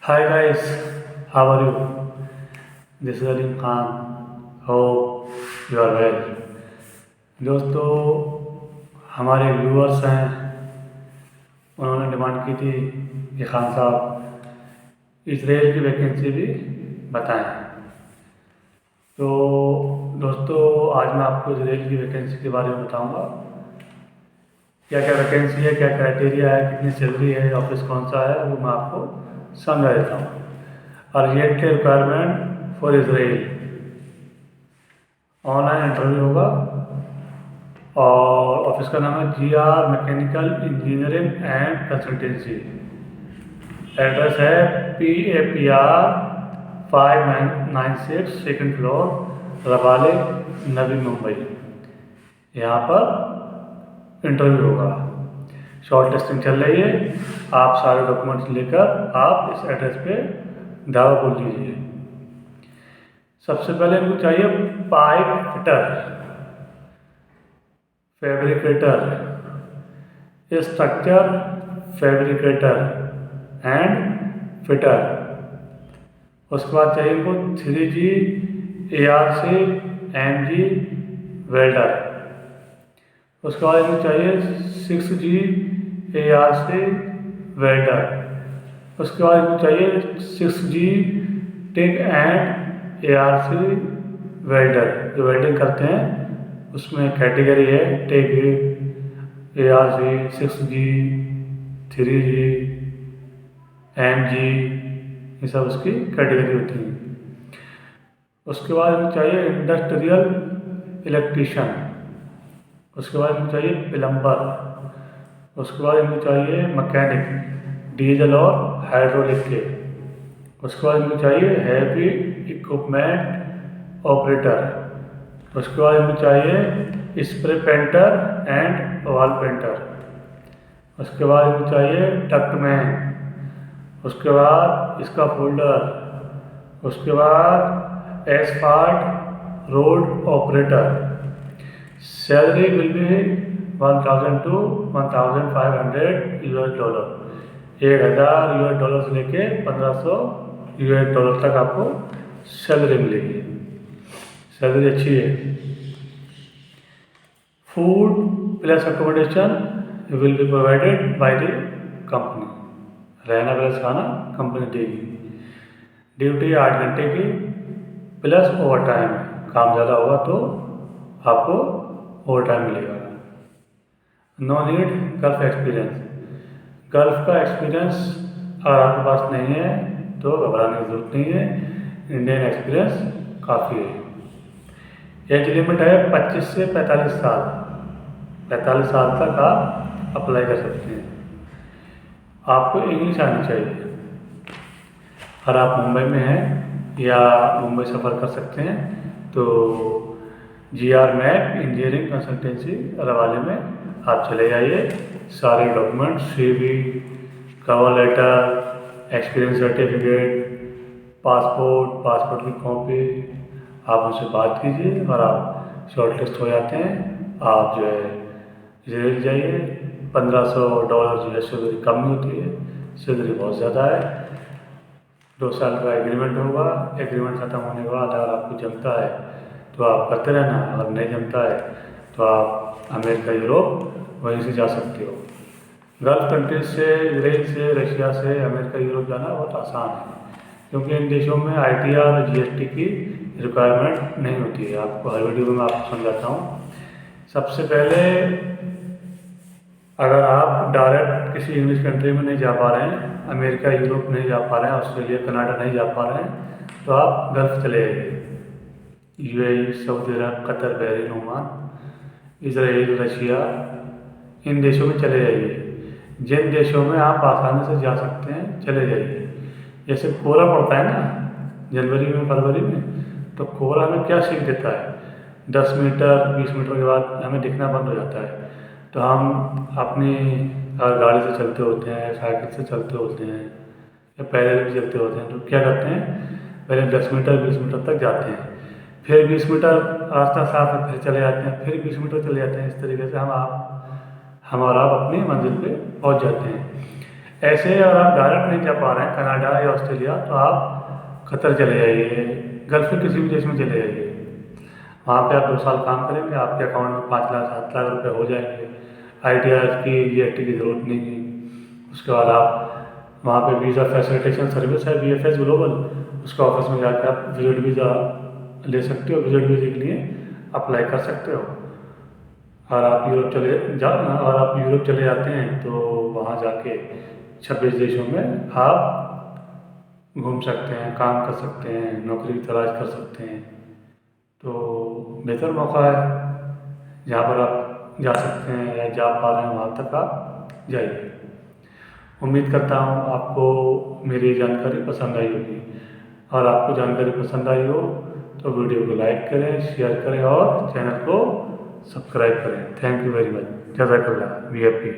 Hi guys, how are you? This is Alim Khan. Hope you are well. दोस्तों, हमारे viewers हैं, उन्होंने demand की थी कि खान साहब इसराइल की वैकेंसी भी बताएं। तो दोस्तों, आज मैं आपको इसराइल की वैकेंसी के बारे में बताऊंगा। क्या क्या वैकेंसी है, क्या क्राइटेरिया है, कितनी सैलरी है, ऑफिस कौन सा है, वो मैं आपको समझा देता हूँ। Urgent requirement for Israel, online interview होगा और ऑफिस का नाम है GR mechanical engineering and consultancy. Address है PAPR 596 second floor, Rabale, Navi Mumbai. यहाँ पर इंटरव्यू होगा। शॉर्ट लिस्टिंग चल रही है। आप सारे डॉक्यूमेंट्स लेकर आप इस एड्रेस पे दावा बोल दीजिए। सबसे पहले इनको चाहिए pipe fitter, fabricator, structure fabricator and fitter. उसके बाद चाहिए इनको 3G ARC MG वेल्डर। उसके बाद इनको चाहिए 6G ARC वेल्डर। उसके बाद इनको चाहिए 6G TIG and ARC welder. जो वेल्डिंग करते हैं उसमें कैटेगरी है TIG, ARC, 6G, 3G, MG, ये सब उसकी कैटेगरी होती है। उसके बाद इनको चाहिए इंडस्ट्रियल इलेक्ट्रीशियन। उसके बाद इनको चाहिए प्लम्बर। उसके बाद इनको चाहिए मैकेनिक डीजल और हाइड्रोलिक के। उसके बाद इनको चाहिए हैवी इक्विपमेंट ऑपरेटर। उसके बाद इनको चाहिए spray painter and wall painter. उसके बाद इनको चाहिए डक्टमैन। उसके बाद इसका फोल्डर। उसके बाद asphalt road operator. Salary will be 1000 to 1500 $। $1000 से लेके $1500 तक आपको सैलरी मिलेगी। सैलरी अच्छी है। Food plus accommodation will be provided by the company. रहना प्लस खाना कंपनी देगी। ड्यूटी 8 घंटे की प्लस ओवर टाइम। काम ज़्यादा होगा तो आपको ओवर टाइम मिलेगा। No need Gulf experience. Gulf का एक्सपीरियंस अगर आपके पास नहीं है तो घबराने की जरूरत नहीं है। इंडियन एक्सपीरियंस काफ़ी है। एज लिमिट है 25 से 45 साल। 45 साल तक आप अप्लाई कर सकते हैं। आपको इंग्लिश आनी चाहिए। अगर आप मुंबई में हैं या मुंबई सफ़र कर सकते हैं तो GR मैक इंजीनियरिंग कंसल्टेंसी रवाले में आप चले जाइए। सारे document CV, cover letter, experience certificate, passport की कॉपी, आप उनसे बात कीजिए और आप शॉर्ट लिस्ट हो जाते हैं। आप जो है इसराइल जाइए। $1500 जो है सैलरी कम होती है, सैलरी बहुत ज़्यादा है। 2 साल का एग्रीमेंट होगा। एग्रीमेंट ख़त्म होने के बाद अगर आपको जमता है तो आप करते रहना, अगर नहीं जमता है तो आप अमेरिका, यूरोप वहीं से जा सकते हो। गल्फ कंट्रीज से, इसराइल से, रशिया से अमेरिका, यूरोप जाना बहुत आसान है क्योंकि इन देशों में ITR और GST की रिक्वायरमेंट नहीं होती है। आपको हर वीडियो में मैं आपको समझाता हूँ। सबसे पहले अगर आप डायरेक्ट किसी इंग्लिश कंट्री में नहीं जा पा रहे हैं, अमेरिका, यूरोप नहीं जा पा रहे हैं, ऑस्ट्रेलिया, कनाडा नहीं जा पा रहे हैं, तो आप गल्फ चले जाइए। UAE, Saudi Arab, Qatar, Bahrain, Oman, Israel, Russia, इन देशों में चले जाइए। जिन देशों में आप आसानी से जा सकते हैं चले जाइए। जैसे कोहरा पड़ता है ना जनवरी में, फरवरी में, तो कोहरा हमें क्या सीख देता है, 10 मीटर 20 मीटर के बाद हमें दिखना बंद हो जाता है। तो हम अपनी गाड़ी से चलते होते हैं, साइकिल से चलते होते हैं या पैदल भी चलते होते हैं, तो क्या करते हैं, पहले 10 मीटर 20 मीटर तक जाते हैं, फिर 20 मीटर रास्ता साफ है फिर चले जाते हैं, फिर 20 मीटर चले जाते हैं। इस तरीके से हम और आप अपनी मंजिल पे पहुंच जाते हैं। ऐसे अगर आप डायरेक्ट नहीं जा पा रहे हैं कनाडा या ऑस्ट्रेलिया, तो आप कतर चले जाइए, गल्फ के किसी भी देश में चले जाइए। वहाँ पे आप 2 साल काम करेंगे, आपके अकाउंट में 5 लाख 7 लाख रुपए हो जाएंगे। ITR की GST की ज़रूरत नहीं है। उसके बाद आप वहाँ पे वीज़ा फैसिलिटेशन सर्विस है VFS ग्लोबल, उसके ऑफिस में जाकर आप विजिट वीज़ा ले सकते हो, विजिट वीज़े के लिए अप्लाई कर सकते हो। और आप यूरोप चले जाते हैं तो वहाँ जाके 26 देशों में आप घूम सकते हैं, काम कर सकते हैं, नौकरी की तलाश कर सकते हैं। तो बेहतर मौका है, जहाँ पर आप जा सकते हैं या जा पा रहे हैं वहाँ तक आप जाइए। उम्मीद करता हूँ आपको मेरी जानकारी पसंद आई होगी, और आपको जानकारी पसंद आई हो तो वीडियो को लाइक करें, शेयर करें और चैनल को सब्सक्राइब करें। Thank you very much. जज़ाकल्लाह। VIP।